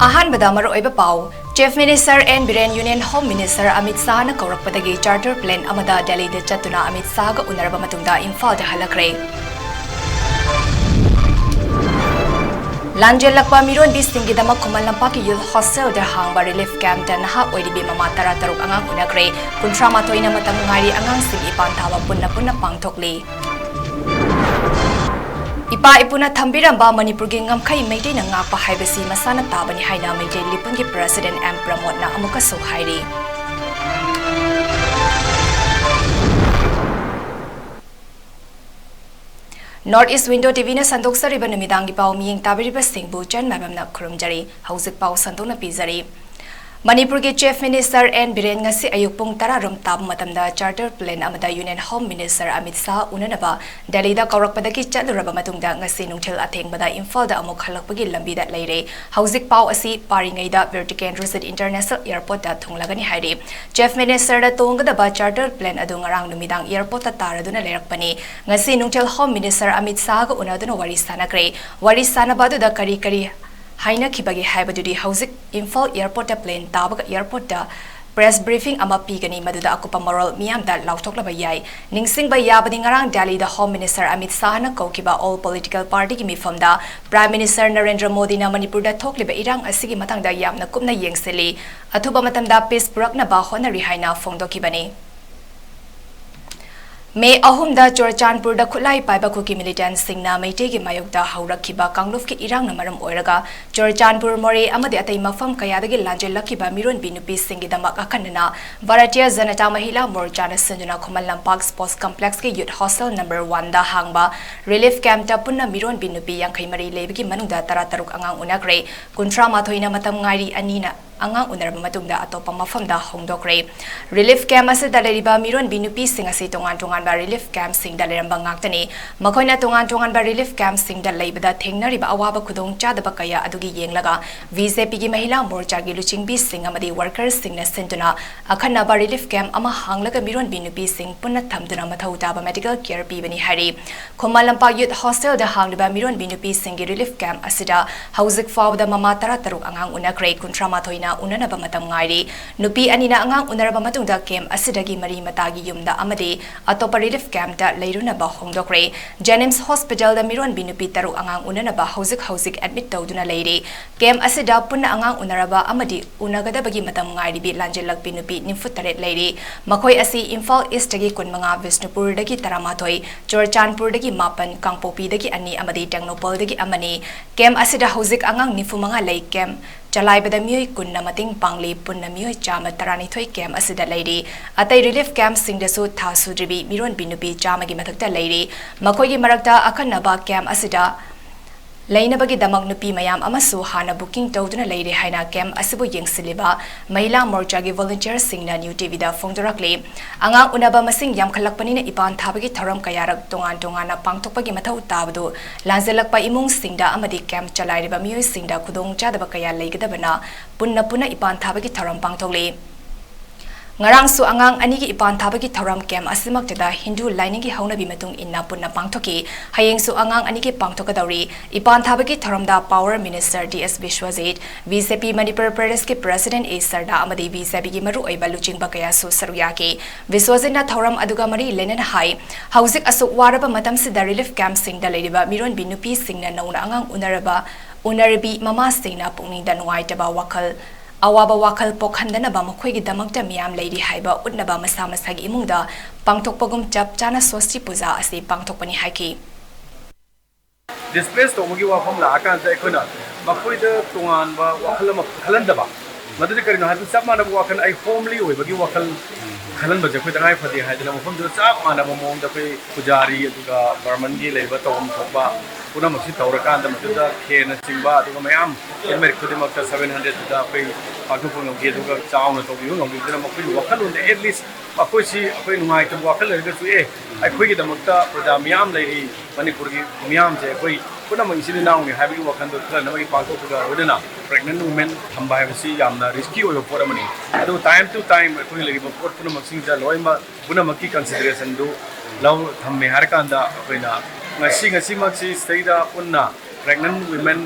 अहानबदा मरुओइबा पाउ chief minister N Biren union home minister Amit Shah न कौरकपदगी चार्टर प्लेन अमदा दिल्ली दे चतुना अमित शाह गा उनरबा मतुंगदा इम्फाल दा हलक्रे लांजेलक्पा मिरोन बिसिंग गिदमक खुमल लंपाकी यूथ हॉस्टल दा हांगबा रिलीफ कैंप दा नहा ओइदिबी ममा तरा तरुक अंगांग उनक्रे कुंट्रा माथोइना मतम ngairi angang sing ipan thawa punna punna pangthokli इपा इपुना थंबिरंबा मणिपुर की ngमखै मैदै न ngakpa haibasi masana tabani haina मैदै लिपुंगी प्रेसिडेंट एम प्रमोद ना अमुका सो हाइरी नॉर्थ ईस्ट विंडो टीवी ने संदोक्सरिबा नुमिदांगी पाउ मियंग ताबिरिबा सिंहबु चन मैबम ना खुरुमजरी हौजिक पाउ संदोना पिजरी मणिपुर के chief minister N Biren ngasi ayuk pung 10 rom tab matamda charter plane amada union home minister amit shah unanaba delhi da kaurakpadagi chatluraba matungda ngasi nungthil athengbada imphal da amuk halakpagi lambi da leire hauzik pau asi paringai da vertical road international airport da thunglagani hairi chief minister da tongada charter plane adu ngarang numidang airport ta taraduna lerakpani ngasi nungthil home minister amit shah ga unaduna wari sanaba du da kari हाइना खिबगी हाइबदुदी हौजिक Imphal airport plane ताबग airport press briefing अमा पीगनी मदुदा अकुपा मरोल मियाम दा लाउथोकलबा याय निंगसिंग बा याबदी ngarang दिल्ली दा होम मिनिस्टर अमित शाह न कौकिबा ऑल पॉलिटिकल पार्टी की मिफम the prime minister Narendra Modi ना मणिपुर दा थोकलिबा इरांग असिगी मतंग दा यामना कुमना येंगसेली अथुबा मतम दा पीस पुरकना बा होनरी हाइना फोंगदोकिबनी मे अहुमदा चोरचानपुर दा खुलाई पाइबा कुकी मिलिटेंट सिंगना मैटे की मायोगदा हौरखिबा कांगलुफ की इरांग नमरम ओइरगा चोरचानपुर मोरे अमदे अतै मफम कयादगी लांजेलखिबा मिरोन बिनुपी सिंगी दमक अखन्ना भारतीय जनता महिला मोर्चा न संजना खुमल लंपाक स्पोर्ट्स कॉम्प्लेक्स के यूथ हॉस्टल नंबर 1 दा हांगबा रिलीफ कैंप ता पुन्ना मिरोन बिनुपी यांखै मरी लेबगी मनुदा तरा तरुक अंगांग उनग्रे कुंट्रा माथोइना मतम ngairi अनीना अंगांग उनरबा मतुंगदा अतोपा मफमदा होंगदोक्रे रिलीफ कैंप असे दलेरिबा मिरोन बिनुपी सिंग असे तोंगान तोंगान बा रिलीफ कैंप सिंग दलेरंबा ngaktani मखोइना तोंगान तोंगान बा रिलीफ कैंप सिंग द लेबदा थेंगनरिबा अवाबा खुदोंग चादबा कया अदुगी येंगलगा बीजेपी की महिला मोर्चा की लुचिंगबी सिंग अमदी वर्कर्स सिंग न सिंतुना अखन्ना बा रिलीफ कैंप अमा हांगलगा मिरोन बिनुपी सिंग पुन्ना थमदुना मथौ ताबा मेडिकल केयर पीबनी हारी खुमलंपा यूथ हॉस्टल द हांगलिबा मिरोन बिनुपी सिंग की रिलीफ कैंप असिदा हौजिक फावदा ममा तरा तरुक अंगांग उनक्रे कुंट्रा माथोइना उननबा मतम ngairi nupi anina angang unaraba matungda kem asidagi mari matagi yumda amade atopa relief camp da leiruna ba hongdokre Jennings hospital da miron binupi taru angang unanaba hauzik admit tawduna leire kem asida punna angang unaraba amadi unagada bagi matam ngairi bi lanjelak binupi nimfutaret leire makoi asi Imphal East dagi kunmanga Visnupur dagi taramatoi Chorchanpur dagi mapan Kangpopi dagi ani amade Tengnopol dagi amani kem asida hauzik angang nifumanga lei kem चलाइबदा मियोय कुन्ना मतिंग पांगली पुन्ना मियोय Chama तरानी थोय cam असिदा लेरी अतै relief camp सिंगदसु था सुद्रिबी मिरोन बिनुपी चामागी मथक्ता लेरी मखोयगी मरक्ता अखन्नबा camp असिदा लैनबगी दमक नुपी मयाम अमसु हाना booking तौदुना लेरे हाइना camp असिबु येंगसिलिबा महिला मोर्चा की volunteer सिंगना न्यूटीवी दा फोंगदोरक्ले अंगा उनबा मसिंग यामखलकपनिना इपान थाबगी थरम कयारक तोंगान तोंगाना पांगथोकपगी मथौ ताबदु लांजेलकपा इमुंग सिंगदा अमदी camp चलाइरिबा मियोय सिंगदा खुदोंग चादबा कया लेगदबना पुन्ना पुन्ना इपान थाबगी थरम पांगथोकले ngarang su angang ani gi ipan thabagi thoram kem asimak tada hindu lining gi haunabi matung inna punna pangthoki hayeng su angang ani gi pangthokadauri ipan thabagi thoram da power minister ds Vishwajit bjp manipur pradesh ke president a sarda amadi bjp gi maru oiba luching bakaya su saruya ke Vishwajit na thoram aduga mari lenen hai hauzik asuk waraba matam si da relief camp sing da leiba miron binupi sing na nauna angang unarabi mama sing na pungning da nuai taba wakal awaba wakal pokhandana ba mkhoi damakta miyam leiri haiba utnaba masa masagi imungda pangthokpagum chap chana sosti puja ase pangthokpani haiki displace tomogi wa pham la akan ta ekona makhoi da tongan ba wakal ma khalan ba madri karino habi chap mana wakal ai homely oi bagi wakal khalan ba jakoi dangai phadi haidana mafam da chap mana mong da kai pujari aduga barman gi leiba tom thokba puna masi taurakan da matuda khena chingba aduga mayam emer kudimakta 700 da kai paku pung ngi aduga chauna to bi ngi dina makhoi wakal on at least makhoi si akoi nungai to wakal le ga chu e ai khoi gi damakta proja miyam leiri manipur gi miyam je akoi puna mang sini naung ni habi wakal do thla na gi paku ga rodena pregnant women thamba ha si yamna risky oi por amani adu time to time akoi leiri por puna maksing ja loima puna makki consideration do law thamme har kanda akoi na ngasi maksi seida punna pregnant women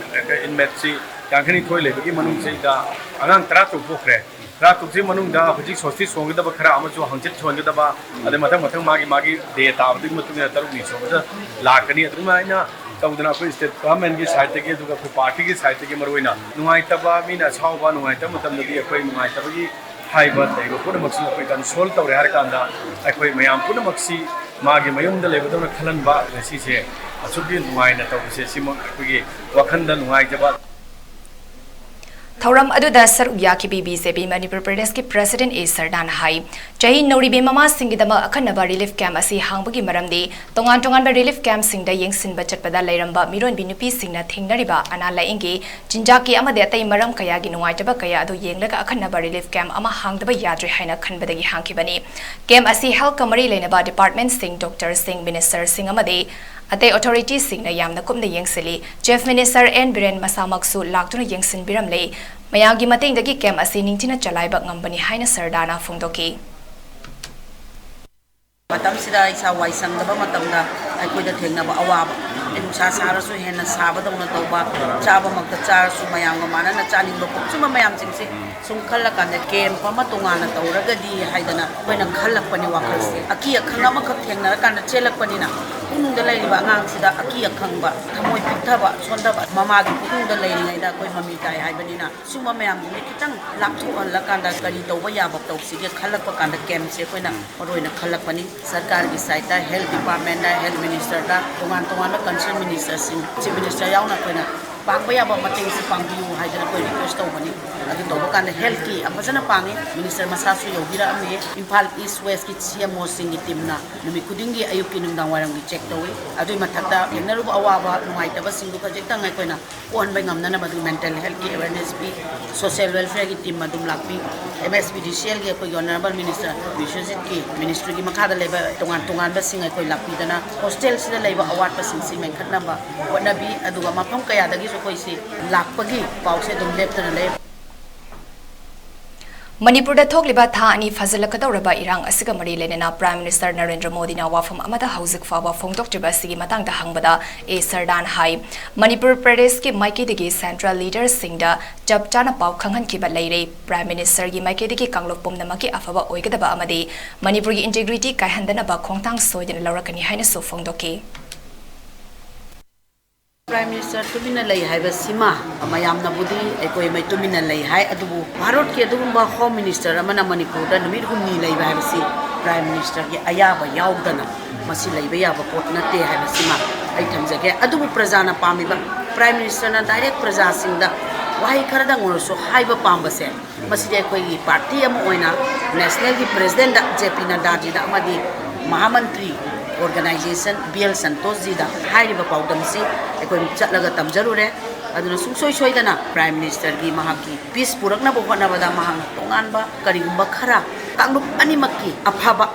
in medsi याखनी थोई लेबगी मनुंग से दा अगांग तरा तो पोखरे तरा तो से मनुंग दा हजिक सोस्ती सोंगदब खरा अमचो हंचित सोंगदब अदे मथंग मथंग मागी दे ताबदि मतुंग तरुनी सोंगद लाकनी अदुमाइना तौदना कोई स्टेट गवर्नमेंट की साइड के दुगा को पार्टी की साइड के मरोइना नुंगाइतबा मीना छावबा नुंगाइतब मतमदि अखोई नुंगाइतबगी हाइबा तैबो पुनमक्सी अखोई कंसोल तौरे हर कांदा अखोई मयाम पुनमक्सी मागी मयुंगदा लेबदोना खलनबा ngasi se asubdi नुंगाइना तौसे सिमो अखोई वखंदा नुंगाइतबा थौरम अदुदा सरुक याखिबी बीजेपी मणिपुर प्रदेश की प्रेसिडेंट ए सरदान हाई चाही नौरीबे ममा सिंगिदमा अखनबा रिलीफ कैंप असी हांगबगी मरमदे तोंगान तोंगानबा रिलीफ कैंप सिंगदा येंगसिनबा चटपदा लैरंबा मिरोनबी नुपी सिंगना थिंगनरिबा अना लाइंगे चिंजाकी अमदे अतै मरम कयागी नुंगाइतबा कया अदु येंगलगा अखनबा रिलीफ कैंप अमा हांगदबा याद्रे हाइना खनबदगी हांखिबनी कैंप असी हेल्थ कमरी लेनबा डिपार्टमेंट सिंग डॉक्टर सिंग मिनिस्टर सिंग अमदे अतै अथॉरिटीज सिंगना यामना कुमना येंगसिली चीफ मिनिस्टर एन बिरेन मसामक्सु लाक्तुना येंगसिन बिरमले मयांगी मतेंगदगी कैंप असी निंगथिना चलाइबा ngambani haina sardana phongdoki matam sida isa waisang da matamda aikoi da thengna ba awaba enusa sara su hena saba da na toba chaba makta char su mayang mana na chaling lo chuma mayam jingse sung khalla kan da camp ma tunga na tawraga di haidana koina khallak pani wakhal se aki akhanga ma khak thengna kan da chelak pani na kunung da lai ba ngang sida aki akhangba thamoi pitha ba sonda ba mama gi kunung da lai ngai da koi mami tai hai bani na suma mayam ni kitang lapthu an la kan da kari toba ya ba taw si ge khallak pa kan da camp se koina maroi na khallak pani सरकार की side health department health minister तोान तोान concern minister chief minister यावना कोई पांगब याब मतेंग से पांगबियु हाइदना कोई request तौबनी अदु तौब कान हेल्थ की फजना पांगे मिनिस्टर मसासु योगिरामे इम्फाल ईस्ट वेस्ट की सीएमओ सिंग की टीमना नुमि खुदिंगी अयुक की नुंगदांग वारम की चेक तौई अदुई मथक्ता येंगनरुब अवाबा नुंगाइतबा सिंगु खजेक्तंग कोइना कोहनबै ngamnana मदु मेंटल हेल्थ की अवेयरनेस भी सोशल वेलफेयर की टीम मदुम लाक्पी एमएसपीडीसीएल के कोई ऑनरेबल मिनिस्टर विश्वजित की मिनिस्ट्री की मखादा लेबा तोंगान तोंगान बा सिंग कोई लाक्पीदना हॉस्टल सिदा लेबा अवार्ड पा सिंग सिंग मेंखनबा वनबी अदुगा मफम कयादगी सो कोई से लाक्पगी पाउसे दुम लेप्तना ले मणिपुर थोकलिबा था अनि फजलकदौरबा इरांग असिगा मरी लेनेना प्राइम मिनिस्टर नरेंद्र मोदी ना वाफम अमदा हौजिक फावा फोंगदोक्टिबा सिगी मतंगदा हंगबदा ए सरदान हाई मणिपुर प्रदेश की माइकेदगी सेंट्रल लीडर सिंगदा जबचाना पाव खंगहनकिबा लेरे प्राइम मिनिस्टर की माइकेदगी कांगलोक पुमनमकी अफबा ओइगदबा अमदे मणिपुर की इंटीग्रिटी कायहंदनबा खोंगतांग सोयदन लौरकनी हाइना सो फोंगदोके प्राइम मिनिस्टर तुमिना लई हाइबा सीमा मयामना बुदी एकोय मै तुमिना लई हाय अदुबु भारत के अदुबा होम मिनिस्टर अमना मणिपुर दा नुमित हुमनी लईबा हाइबसी प्राइम मिनिस्टर की अयाबा यावदना मसी लईबा याबा पोट नते हाइबा सीमा आई थमजगे अदुबु प्रजाना पामिबा प्राइम मिनिस्टर ना डायरेक्ट प्रजा सिंगदा वाही खरदा ngorso हाइबा पामबसे मसी एकोय की पार्टी अम ओइना नेशनल की प्रेसिडेंट जेपी नड्डा जी दा अमदी महामंत्री ऑर्गेनाइजेशन बीएल संतोष जी दा हाइरिबा पाउदम से एकोय चटलगा तमजरुरे अदुना सुसोय सोयदना प्राइम मिनिस्टर की महाकी पीस पुरकना होनबदा महां तोंगानबा करिगुंबा खरा कांगलुप अनिमक्की अफाबा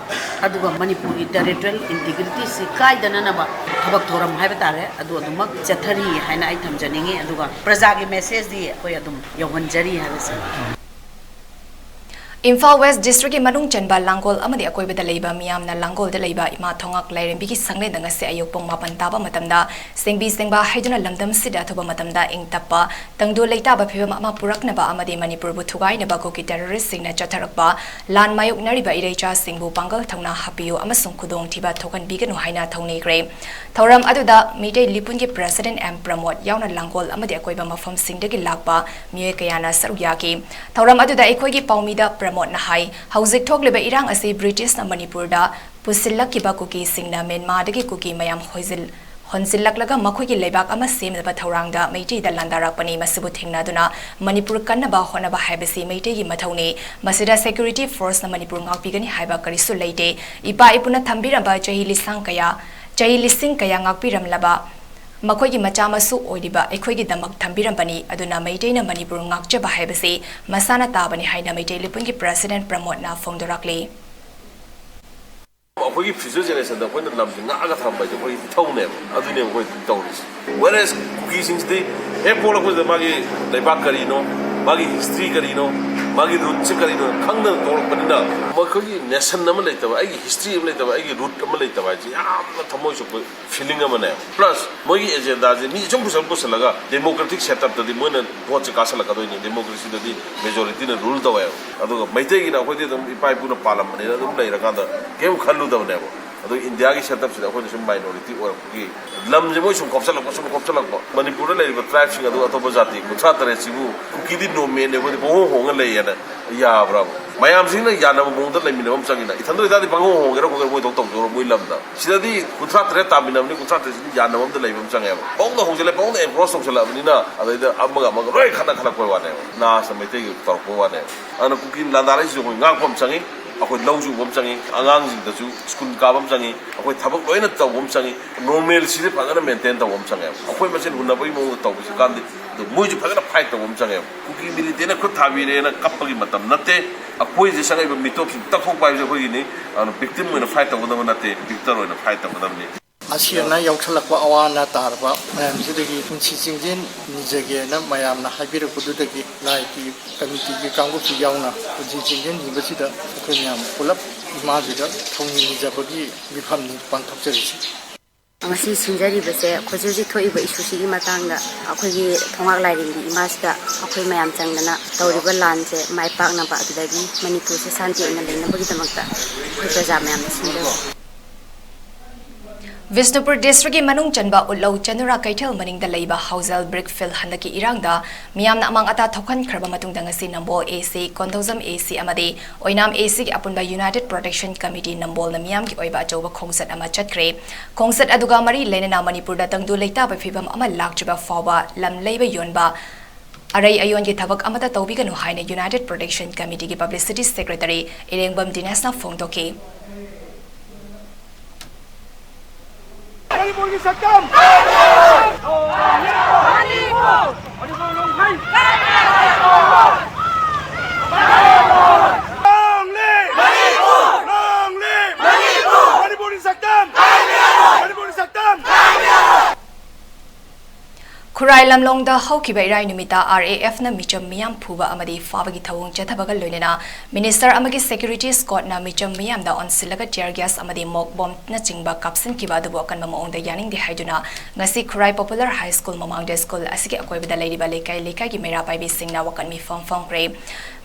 अदुगा मणिपुर की टेरिटोरियल इंटीग्रिटी से कायदननबा थबक थोरम हाइबा तारे अदु अदुमक चथरी हाइना आई थमजनिंगे अदुगा प्रजा की मैसेज दी कोई अदुम यवनजरी हाबसे इम्फाल वेस्ट डिस्ट्रिक्ट की मनुंग चनबा लांगोल अमदि अकोइबदा लेबा मियामना लांगोल द लेबा इमा थोंगाक लाइरेंबी की संगले दंगसे अयोग पोंग मापन ताबा मतमदा सेंबी सेंबा हाइदुना लमदम सिदा थोबा मतमदा इंगतप्पा तंगदो लेताबा फिबम अमा पुरकनबा अमदि मणिपुर बु थुगाइनबा कोकी टेररिस्ट सिंगना चथरकबा लान मायोग नरिबा इरेचा सिंगबु पांगल थौना हापियो अमसुंग खुदोंग थिबा थोकन बिगनु हाइना थौनेग्रे थौरम अदुदा मीटे लिपुन के president M Pramod यावना Langol अमदि अकोइबा मफम सिंगदगी लाकबा मिये कयाना सरुयाकी थौरम अदुदा एखोइगी पाउमीदा मोटना high हौजिक थोकलेबा इरांग असी ब्रिटिश ना मणिपुर दा पुसिलकिबा कुकी सिंगना म्यांमार दगी कुकी मयाम होनजिलकलगा मखोइगी लेबाक अमा सेमदबा थौरांगदा मेइटी दा लांदाराकपनी मसिबु थिंगनादुना मणिपुर कन्नबा होनबा हाइबसी मेइटेगी मथौने मसिदा सिक्युरिटी फोर्स ना Manipur ngakpigani haiba karisu leite ipa ipuna thambiramba chahi lising kaya ngakpiramlaba मखोइगी मचा मसु ओइदिबा एखोइगी दमक थंबिरंबनी अदुना मैटेना मणिपुर ngakjaba हाइबसे मसाना ताबनी हाइना मैटे लिपुंगी प्रेसिडेंट प्रमोदना फोंदोराकले अखोइगी फ्यूचर जनरेशन दा कोइन लमजि नागा थंबाय जे कोइ थौने अदुने कोइ तौरिस वेरेस कुकी सिंग्स दे हे पोला को मागी लेबा करिनो मागी हिस्ट्री करिनो मागी रूट से करी नो खंगना तोड़ पनिना मखोगी नेशन नम लेता है आई हिस्ट्री नम लेता है आई रूट नम लेता है जी याम थमोई सो फीलिंग नम ने प्लस मोगी एजेंडा जे मी जम पुस लगा डेमोक्रेटिक सेटअप तदी मोन वोट से कासल लगा दोनी डेमोक्रेसी तदी मेजॉरिटी ने रूल तवे अदुगा मैते गिना खोदि दम इपाई पुना पालम ने दम लेरा कांदा केम खल्लु दबने अदो इंडिया की सेटअप से अखोन सुम माइनॉरिटी और की लम जे मोय सुम कोपसलक मणिपुर ले लेबा ट्राइब सिंग अदो अतोब जाति कुथा तरे सिबु कुकीदी नोमेन ने बोदि बोहो होंग लेयना याब्रा मयाम सिंग न याना मोंद लेमिनम चंगिना इथंदो इदादी पंगो होंगेरा कोगर मोय दोक जो मोय लमदा सिदादी कुथा तरे तामिनमनि कुथा तरे याना मम द लेबम चंगे बोंग होंगले बोंग एप्रोच सोंसलाबनिना अदैदा अमगा मग रोय खना खना कोय वाने ना समेते तोरको वाने अन कुकी लांदारै जो ngang पम चंगी अखोई लौजु बम चंगी आंगांग जिंग दजु स्कूल काबम चंगी अखोई थबक लोइना तवम चंगी नॉर्मल सिदे फगना मेंटेन तवम चंगी अखोई मसेन हुनबई मो तवबि कांदि मोइजु फगना फाइट तवम चंगी कुकी मिलिटेना खुद थाबिरेना कप्पगी मतम नते अखोई जे संgai बम मिटोप तखोक पाइजे खोई नि विक्टिम मोइना फाइट तवदम नते विक्टर होइना फाइट तवदमनि असिना यौथलक्पा अवाना तारबा मयामसिदगी पुंसी चिंजेन निजगेना मयामना हाइबिरकुदुदगी लाइकी कमिटी की कांगु यावना पुंसी चिंजेन निबसिदा अखोयम pull-up इमाजिदा थौनि निजबगी बिफामनि पांथोकजरिसि ngasi sinjari base khojoji thoiba issue gi matangda akhogi thongak lairingi imasda akhoi mayam changdana tawriba lance mai pakna ba adagi manipur se santi na leina bagi tamakta khoi praja mayam sinjo Vishnupur district manung chanba ullau chanura kaithal maning da leiba housel brickfield handaki irangda miyamna amang ata thokan khraba matung da ngasi nambol AC Kondozam AC amade oinam AC ki apunba United Protection Committee nambol na miyam ki oiba achoba khongsat ama chatkre khongsat aduga mari lenena Manipur da tangdu leita ba phibam ama lakchiba fawba lam leiba yonba Arai ayon ki thabak amata tawbiganu haina United Protection Committee ki Publicity Secretary Irengbam Dinasna phongdoke Manipur की सत्तम Kurai lamlong da haukiba irai numita RAF na micham miyam phuba amadi fabagi thawung chathabaga loinena Minister amagi Security Squad na micham miyam da on silaga tear gas amadi mock bomb na chingba kapsin kiba du bokan maong da yaning di haiduna ngasi Kurai Popular High School mamang de school asiki akoibida leiriba lekai gi mera pai bi singna wakan mi fam pre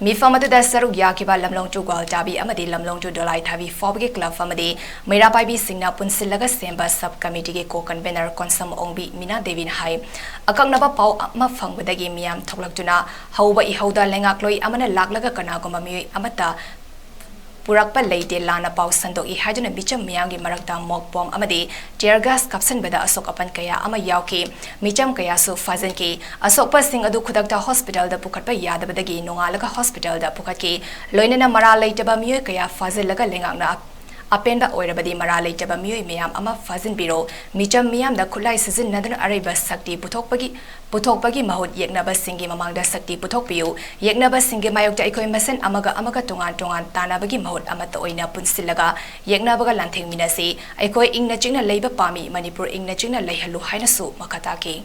mi fam adu da saruk ya kiba lamlong chu gwal tabi amadi lamlong chu dolai thabi fabagi club amadi mera pai bi singna punsilaga semba sub committee ge ko convener konsam ongbi Mina Devin hai akang naba pau ma fangbadagi miyam thoklakjuna hauba ihauda lengakloi amana laklaga kanagoma mi amata purakpa leite lana pau sandok I hajuna micham miyangi marakta mock bomb amadi tear gas kapsan beda asok apan kaya ama yauki micham kaya so fazen ki asokpa sing adu khudakta hospital da pukatpa yadabadagi nongalaga hospital da pukatki loinena mara leitaba miyoy kaya fazel laga lengakna Apenda oirabadi mara leitaba miyoy miyam ama fazin biro micham miyam da khulai sizin nadana araiba sakti puthokpagi mahut yeknaba singi mamangda sakti puthokpiu yeknaba singi mayokta ikoi masen amaga tongan tanabagi mahut amata oina punsilaga yeknabaga lantheng minasi aikoi ingna chingna leiba pami Manipur ingna chingna leihalu haina su makataki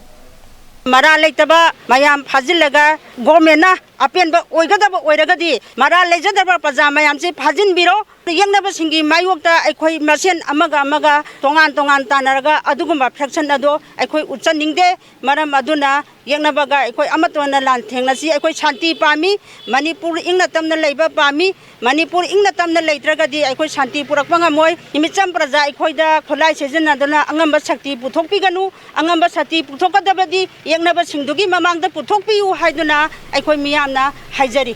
Mara leitaba mayam phajillega government apenba oigadaba oiragadi mara lejadaba praja mayam se phajin biro yengnaba singi mayokta aikoi masen amaga tongan tanaraga adugumba fraction ado aikoi utchaningde maram aduna yengnabaga aikoi amatona lan thengnasi aikoi shanti pami Manipur ingna tamna leiba pami Manipur ingna tamna leitragadi aikoi shanti purakpanga moi imicham praja aikoi da kholai sejen aduna angamba shakti puthokpiganu angamba sati puthokadabadi yengnaba singdugi mamangda puthokpiu haiduna aikoi miyamna haijari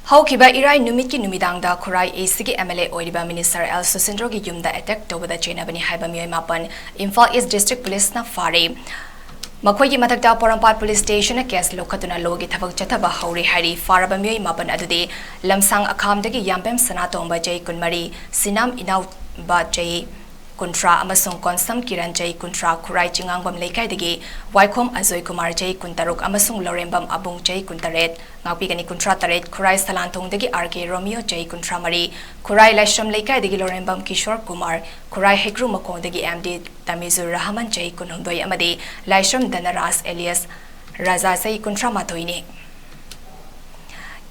Haukiba irai numit ki numidangda Kurai AC ki MLA oiriba Minister L Susindro ki yumda attack tobada chena bani haiba miyoy mapan Imphal East District Police na fare Makoyi matakta Porampat Police Station na case lokatuna logi thabak chathaba hauri hari faraba miyoy mapan adude lamsang akhamdagi yampem sanatongba jay kunmari sinam inaw ba jay Kuntra amasung konsam kiran jay kuntra Kurai chingangbam leikai dagi Waikom Azoy Kumar jay kuntaruk amasung Lorembam abung jay kuntaret ngapigani kuntra taret Kurai salantong dagi RK Romeo jay kuntra mari Kurai Laishram leikai dagi Lorembam Kishore Kumar Kurai Hekru makong dagi MD Tamizur Rahman jay kunhumdoi amadi Laishram Danaras Elias Raza jay kuntra matoini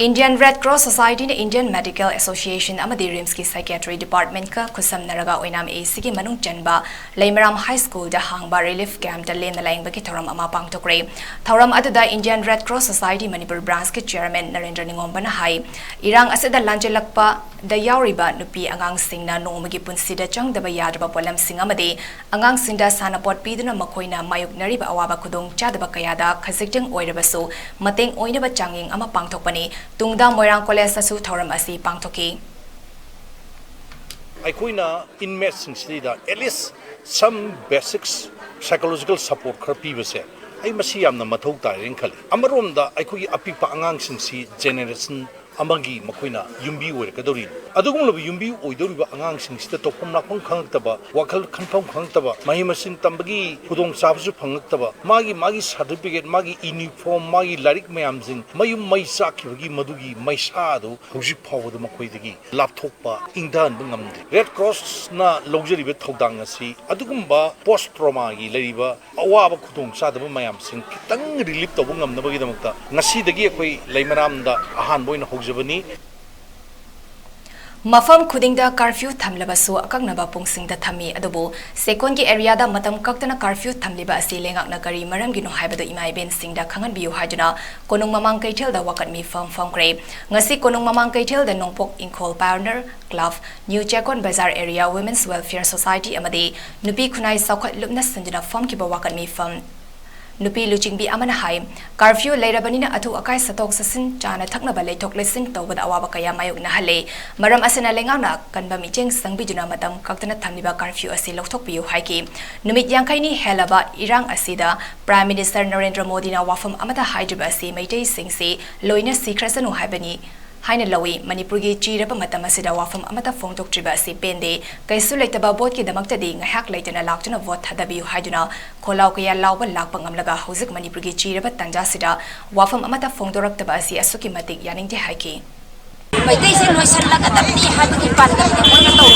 Indian Red Cross Society ne Indian Medical Association amadi RIMS ki Psychiatry Department ka khusam naraga oinam AC ki manung chanba Leimaram High School da hangba relief camp da len laing ba ki thoram ama pangtokre thoram aduda Indian Red Cross Society Manipur branch ki chairman Narendra Ningom bana hai irang aseda lanjelakpa da yauriba nupi angang singna nongmagi punsida changdaba yadaba polam sing amadi angang singda sanapot piduna makoina mayuk nariba awaba khudong chadaba kayada khazikting oirabasu mateng oinaba changing ama pangtokpani Tungda Moirang College asu thoram asi pangthoki aikoina inmates sida at least some basics psychological support khar pibase ai masi yamna mathau ta ring khali amarom da aikoi apipa angang singsi generation amagi makoina yumbi oir kadori adugum lobi yumbi oidori ba angang singsida topom nakpong khangtaba wakal khanpham khangtaba mahi masin tambagi khudong sabsu phangtaba magi certificate magi uniform magi larik mayam jing mayum mai sakhi madugi maisa adu hoji phawdu makoidagi lapthokpa ingdan bungamde red cross na lojeri be thodang asi adugum ba post trauma gi leriba awaba khudong sadaba mayam sing kitang relief to bungamnabagi damakta ngasi dagi akoi leimaram da ahan boina Mafam khudingda curfew thamlabasu akaknaba pungsingda thami adubu second ki area da matam kaktana curfew thamliba asi lengakna kari maramgi no haibadu imai ben singda khangan biu hajuna konung mamang kaithel da wakat mi fam kre ngasi konung mamang kaithel da nongpok inkol pioneer club new chekon bazaar area women's welfare society amadi nupi khunai sakhat lupna sanjuna fam ki ba wakat mi fam Nupi Luchingbi Amana Hai, curfew Lairabanina Atu Akai Satok Sasin, Chana Taknaba Tok Listen to with Awakaya Mayuk Nahale, Maram Asana Lengana, Kanba Miching, Sangbijuna Madam, Kaktana Tamiba curfew Asilo Topiu Haiki, Numit Yankaini Helaba, Irang Asida, Prime Minister Narendra Modi na Wafam Amata Hydrabasi, Mayday Singsi, Loina Secresanu Habani. Haina lawi Manipurgi chirapa matamasida wafam amata phongtok triba si pende kaisu leitaba bot ki damakta di ngahak leitana laktuna vote thadabiu haiduna kholau kaya lawba lakpa ngamlaga hauzik Manipurgi chirapa tanja sida wafam amata phongdorak taba si asuki matik yaningte haiki Maitay sin loisan lagatapni habigi panda di mo na to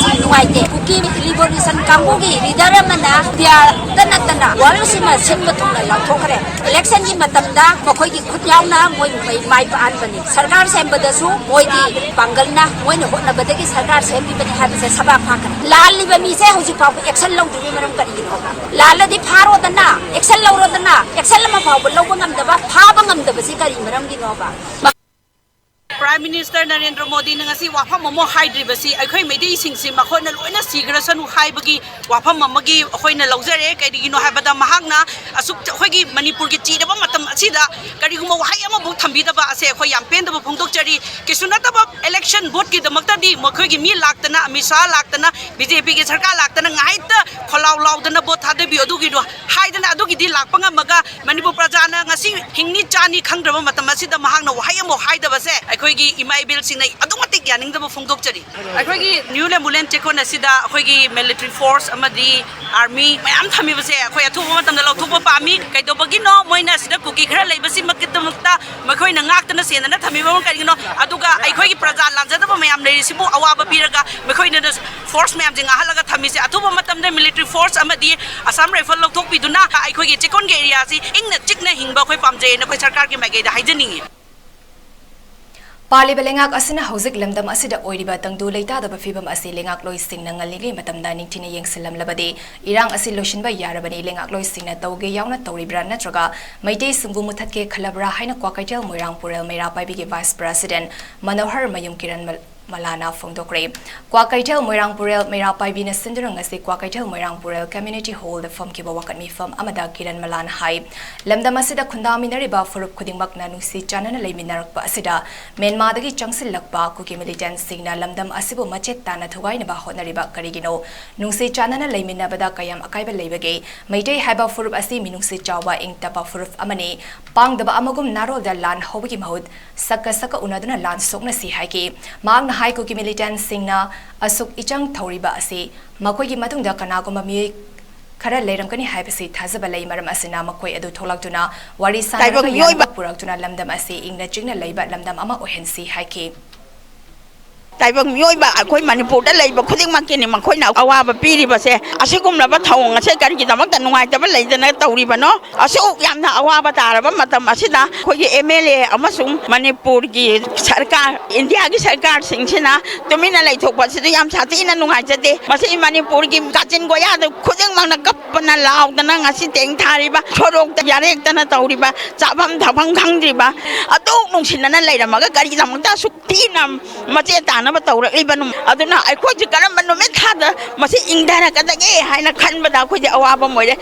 sa nuwaite kuki liberation kambugi ridara mana dia tana walu sima simba thongla lathokre election gi matamda makhoi gi khutyaw na moi mai paan bani sarkar sembada su moi di pangal na moi na hotna badagi sarkar sembi bani habise saba phakra lal li bami se hoji pa action law dri maram kari no lal di pharo dana action law ro dana action lama phaw law ngam da ba pha bangam da ba si kari maram gi no ba Prime Minister Narendra Modi na ngasi wafam mo hydribasi akhoi medei singsi makhoi na loina sigrasanu haibagi wafam mamagi akhoi na laujare kadigino haibada mahagna asuk akhoi gi Manipur gi chidaba matam asida kariguma wahai ama bu thambida ba ase akhoi yam pen da phongdok chari kisunata ba election vote gi damakta di makhoi gi mi laktana amisa laktana BJP gi sarkar laktana ngaita kholaw lawdana vote thade bi adugi do haidana adugi di lakpanga maga Manipur prajana ngasi hingni chani khangdraba matam asida mahagna wahai ama haidaba se akhoi imai bil sing automatic yaning da phongdok chari akhoi gi new lemulen chekon asida akhoi gi military force amadi army mayam thami base akhoi athu matam da lokthop pami kaido bagi no moina sida kuki khara leibasi makita makhoi na ngak tana sena na thami ba kari no aduga akhoi gi praja lanja da mayam leiri sibu awaba piraga makhoi na force mayam jinga halaga thami se athu matam da military force amadi assam rifle lokthok piduna akhoi gi chekon ge area si ingna chikna hingba khoi pamje na khoi sarkar gi mage da haijani Pali belengak asina hauzik lamdam asida oiriba tangdu leita da bafibam asi lengak loi singna ngalili matamda ningtina yengsilam labade irang asi loshinba yarabani lengak loi singna tauge yauna tauribra natraga maitei sungbu muthatke khalabra haina kwakaitel moirang purel meira paibi ge vice president Manohar Mayum Kiran Malana Fongdokre Kwakaitel Moirang Purel Meira Paibina Sindurang asi Kwakaitel Moirang Purel Community Hall the Fom Kiba Wakat Mi Fom Amada Kiran Malan Hai Lamdamasida Kundaminariba Furup Kudingmak Nanusi Chanana Layminarak Asida Myanmar dagi Changsil Lakpa Kuki Militant Singna Lamdam Asibu Machet Tana Thugainaba Honariba Karigino Nungsi Chanana Layminabada Kayam Akaiba Labage Maitei Haba Furup Asi Minusi Chawa Ing Tapa Furup Amani Pang Daba Amagum Naro da Lan Hobiki Mahud Saka Unaduna Lan Sokna Si Haiki Mang Hai Kuki Militant Singna Asuk Ichang Tauriba Asi Makogi Matunda Kanagoma Mi Kara Lerangani Hypasi Tazabala Maram Asina Makoi Edu Tolaktuna Wari Sana Puraktuna Lamdam Asi Ingna Jigna Laiba Lamdam Ama Ohensi Haiki ताइबंग मियोइबा अखोई मणिपुर दा लेबा खुदिंग माकिनि मखोइना अवाबा पीरिबसे असिगुमलबा थौंग असे करिगि दमक नुवाइतबा लेदना तौरिबनो असु यामना अवाबा तारबा मतम असिदा खोगी MLA अमसुंग Manipur की सरकार India की सरकार सिंगसिना तुमिना लेथोकबसिदा याम सातिना नुवाइजदे मसे मणिपुर की काचिन गोया खुदिंग मांगना कपना लाउदना ngasi teng thariba chorok ta yarek tana tawriba chabam thapam khangdriba aduk nungsinana leiramaga gari jamta suktina mache tana ba tawrakliba aduna akhoi ji karam nume thada mase ingdara kadage haina khanbada khoi awaba moire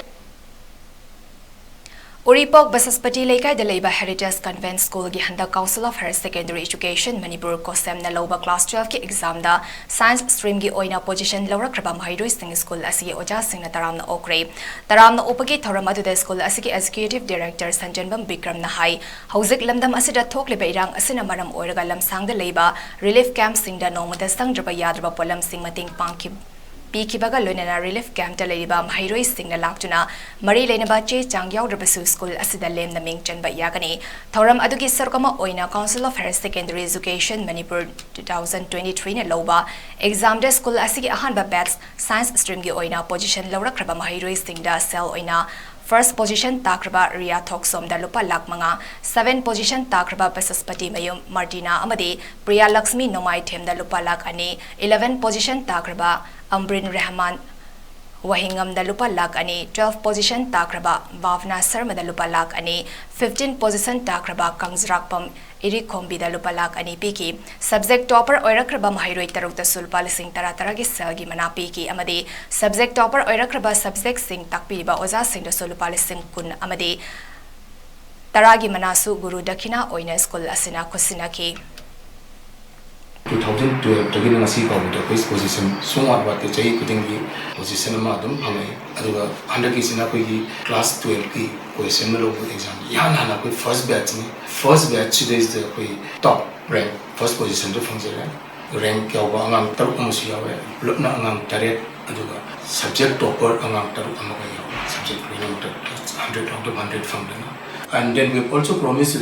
Uripok Basaspati Lekai the Labour Heritage Convent School gi handa Council of Higher Secondary Education Manipur Kosem na Loba Class 12 ki exam da Science stream gi oina position Laura Kraba Mahiroi Singh School asigi oja sing na taram na okre taram na opagi thoram adu da school asigi Executive Director Sanjanbam Bikram na hai hauzik lamdam asida thok leba irang asina maram oiraga lamsang da Labour Relief Camp sing da nomada sangraba yadraba polam sing mating pangki Pikibaga Lunana Relief Camp ta Leriba Mahiroi Singh na Laktuna Mari Lenaba Che Chang Yadrabasu School asida lem na Mingchan ba yagani Thoram adugi sarkama oina Council of Higher Secondary Education Manipur 2023 na loba exam da school asigi ahanba batch science stream gi oina position lawra kraba Mahiroi Singh da cell oina First position takraba Ria Thoksom da lupa lak manga 7 position takraba Basaspati Mayum Martina amadi Priya Lakshmi Nomai Them da lupa lak ani 11 position takraba Amrin Rahman Wahingam da lupa lak ani 12 position takraba Bhavna Sarma da lupa lak ani 15 position takraba Kangzrakpam Iri Kombi da lupa lak ani piki subject topper oirakraba Mahiroi taruk da sulpa lising tara gi selgi mana piki amadi subject topper oirakraba subject sing takpi ba oza sing da sulpa lising kun amadi taragi manasu guru dakina oina school asina kusinaki 2012 tagi na ngasi kaw to quiz position sumar ba te chai kuting gi position ma dum phangai aduga 100 ki sina koi gi class 12 ki question lo exam ya na koi first batch today is the koi top rank first position to phangse rank kya ba ngam taruk amusi ya wa na ngam taret aduga subject topper ngam taruk amaga ya subject rank 100 out of 100 phangna and then we also promised to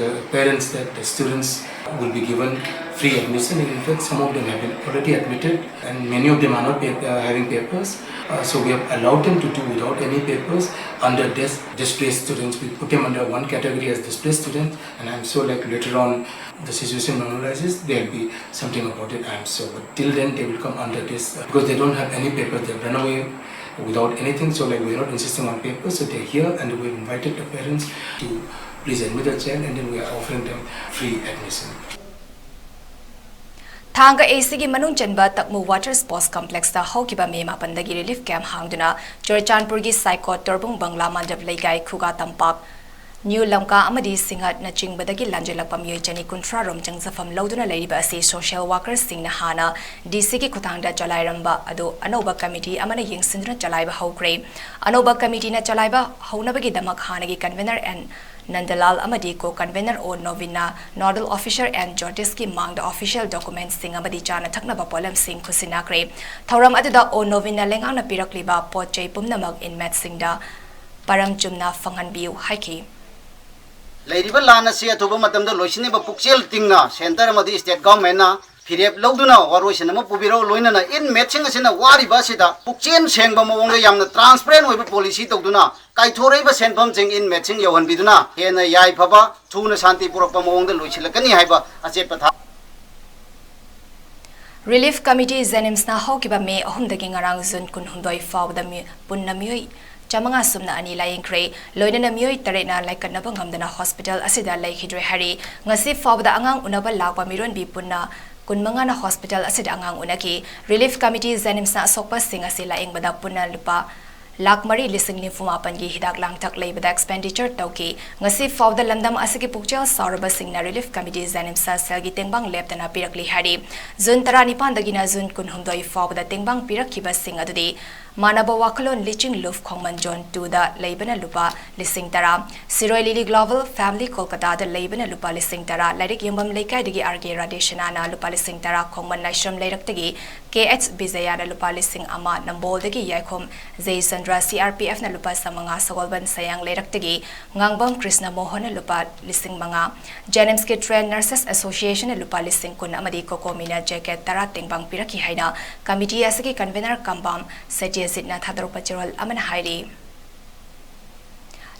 the parents that the students will be given free admission. In fact, some of them have been already admitted and many of them are not having papers. So we have allowed them to do without any papers under displaced students. We put them under one category as displaced students, and I'm sure like later on the situation normalizes, there will be something about it, I'm sure. But till then they will come under this because they don't have any papers, they've run away without anything. So like we're not insisting on papers, so they're here and we've invited the parents to please admit the child and then we are offering them free admission. Thanga ACG Manung Chanba Takmu Water Sports Complex da Hokiba Mema Pandagi Relief Camp Hangduna Chorchanpur gi Psycho Torbung Bangla Mandap Legai Khuga Tampak New Lamka Amadi Singat na Chingbadagi Lanjelapam Yochani Kuntra Rom Changsafam Lauduna Ladiba si social workers sing na Hana DC ki Kutangda Chalairamba Ado Anoba Committee Amana Ying Sindra Chalaiba Hokre Anoba Committee na Chalaiba Honabagi Damak Hanagi Convener and Nandalal Amadi co-convener O Novina, nodal officer and Jordiski Mang the official documents sing Amadi Chana Taknaba Polam Singh Kusinakre. Thoram Adida O Novina Lengana Pirakliba Poche Pumnamag in Met Singda Param Chumna Fangan Biu Haiki. Ladiba Lana Sia Tuba Matam the Loshiniba Puxel Tingna, Center Madi State Government. Phirep Loduna, Waroshinama Pubiro Luina, in matching us in a Wari Basita, Puxian Shengba Yam, the transparent with policy to Duna, Kaitoreba sent something in matching Yohan Biduna, Hena Yai Papa, Tuna Santi Purapamong the Luchilakani Haiba, Asepata. Relief Committee Zenims na Hokiba me Homdaking around Zun Kunhundoi Fau the Punamui. Chamanga sumna ani laying cray, Loina Mui Tarena like a Nabangam hospital asida like Hidre Harry, Ngasi Fau the Angang Unaba Lapa Miron Bipuna. Kunmanga na hospital asid angang unaki relief committee zenim sa sokpa singa sila ing bada puna lupa lakmari lising ni fumapan gi hidak lang tak lay bada expenditure tawki ngasi fawda landam asigi pukchal sarba singna relief committee zenim sa selgi tengbang leptana pirakli hari zun tarani pandagina zun kunhumdoi fawda tengbang pirakkiba sing adudi Manaba Wakalon Liching Luf Kongman John to the Labana Lupa Lising Tara, Siroi Lily Global Family Kolkata the Labana Lupa Lising Tara, Ladik Yumbam Leka Digi Arge Radeshanana Lupa Lising Tara, Kongman Nashram Ladak Tagi, KX Bizayana Lupa Lising Ama, Nambol Digi Yakom, Zaysan Chandra CRPF na lupa sa mga Sagolban Sayang Leiraktagi, Ngangbam Krishna Mohan na lupa lising mga, Janimski Train Nurses Association na lupa lising kun amadi Kokomina Jacket Tarating Bang Piraki Haina, Committee Asaki Convener Kambam, Sajezit na Thadarupa Jirol Aman Hairi.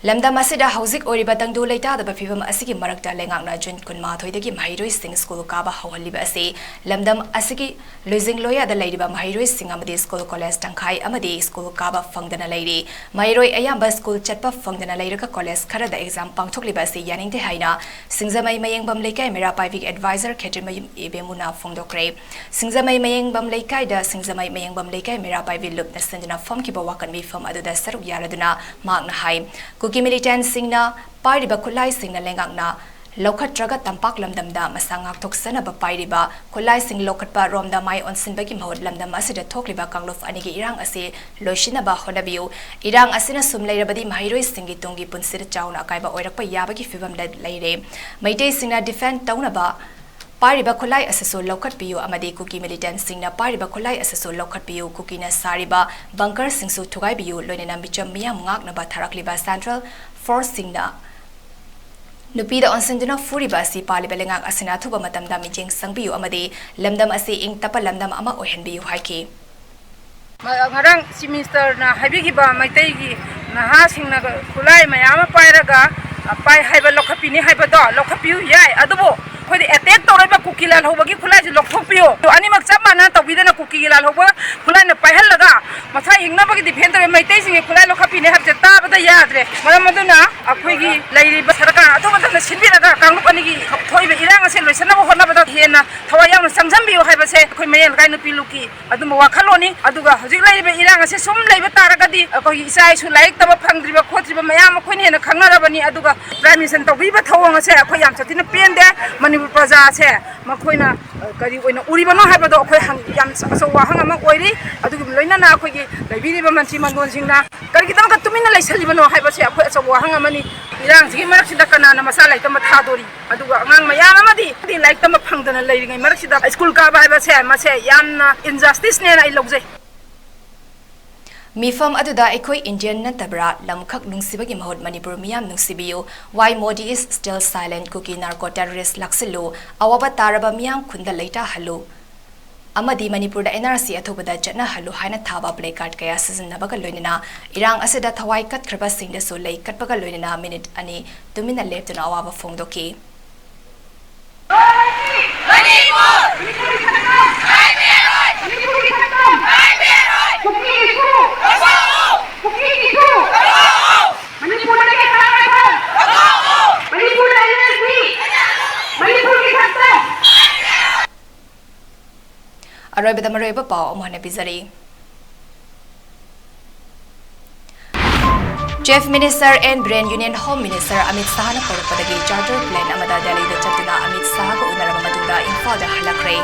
Lamda masida hauzik oriba tangdu leita da bafibam asigi marakta lengakna jun kun ma thoidagi mahiroi sing school kaba hawaliba ase lamdam asigi losing loya da leidiba mahiroi sing amadi school college tangkai amadi school kaba fangdana leiri mahiroi ayamba school chatpa fangdana leiraka college khara da exam pangthokliba ase yaningte haina singzamai mayengbam leikai mera private advisor khetrimayum ebemuna fongdokre singzamai mayengbam leikai da singzamai mayengbam leikai mera private loop na sendana form ki bawakan mi form adu da saruk yaraduna magna hai Kuki militant singna pairiba kulai singna lengakna lokhat traga tampak lamdamda masangak thoksana ba pairiba kulai sing lokhat pa romda mai onsin bagi mahod lamdam asida thokliba kanglof anigi irang ase loishina ba hodabiu irang asina sumlairabadi mahiroi singi tungi punsir chauna kaiba oirakpa yabagi fibam da leire maitei singna defend tauna ba Pariba Kulai Asaso Lokat Piu Amadi Kuki Militant Singna Pariba Kulai Asaso Lokat Piu Kukina Sariba Bunker Singsu Tugai Biu Loinana Bicham Miyam Ngak Naba Tarakliba Central Force Singna Nupida Onsenduna Furiba Si Palibelengak Asina Tuba Matamda Mijing Sangbiu Amadi Lamdam Asi Ing Tapa Lamdam Ama Ohen Biu Haiki Ngarang si Minister na habigiba maitaygi naha singna kulai mayama pairaga pai haiba lokapini haiba do lokapiu yai adubo khodi attack toreba kukilal hobagi kulai ji lokthopio to ani mak chapma na tawidana kukilal hoba kulai na paihal laga matha hingna bagi defend re maitai singe kulai lokapini habje ta bada yadre maramaduna akhoigi lairi ba sarkar atu bada sinbiraga kanglup ani gi thoibe irang ase loisana bo hona bada hena thawayang na sangjambiu haiba se khoi mayel kai nu piluki aduma wakhaloni aduga hojik lairibe irang ase sum leiba taragadi akoi isai su laik taba phangdriba khotriba mayam khoi hena khangarabani aduga prime minister tawbiba thawang ase akoi yam chatina pende Manipur Praja se makoina kari oina uribano haibado khoi yam so wahang ama oiri adu loina na khoi gi laibiriba manchi mandon singna kari kitang ka tumina laisalibano haiba se khoi so wahang amani irang sigi marak sida kana na masala itama thadori aduga ngang mayam amadi di like tama phangdana leiringai marak sida school ka ba haiba se mase yamna injustice ne na ilogje Mifam aduda ekoi Indian na tabra lamkhak nungsibagi mahod Manipur miyam nungsibiyo why Modi is still silent kuki narco terrorist laksilu awaba taraba miyam khunda leita halu amadi Manipur da NRC athobada jatna halu haina thaba placard kaya sizinnabaga loinina irang asida thawai kat khraba singda so lei katbaga loinina minute ani tumina leptuna awaba phongdoki Aroy bedamaroy pa pao mohane bizari. Chief Minister and Brain Union Home Minister Amit Shah na korpadagi charter plan amada Delhi da chatuna Amit Shah ko unarama matunda Imphal da halakre.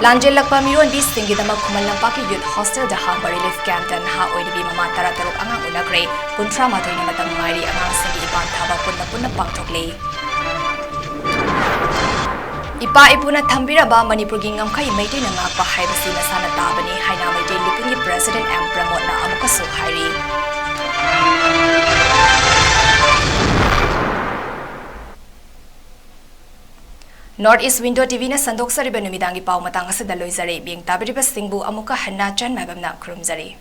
Lanjel lakpa miron bis singi dama kumal lampaki youth hostel da hamba relief camp dan ha oidibi mama taratarok angang unagre kuntra matoy na matang ngari angang singi ipan thaba punna pangthokle. Ipa ipuna thambiraba Manipur gi ngamkhai maitai na ngakpa haibasi nasana tabani haina maitai lipuni President M Pramod na amuka so hairi North East Window TV na sandok sariba numidangi pau matang asada loizare biang tabiriba singbu amuka hanna chan mabam na krumzari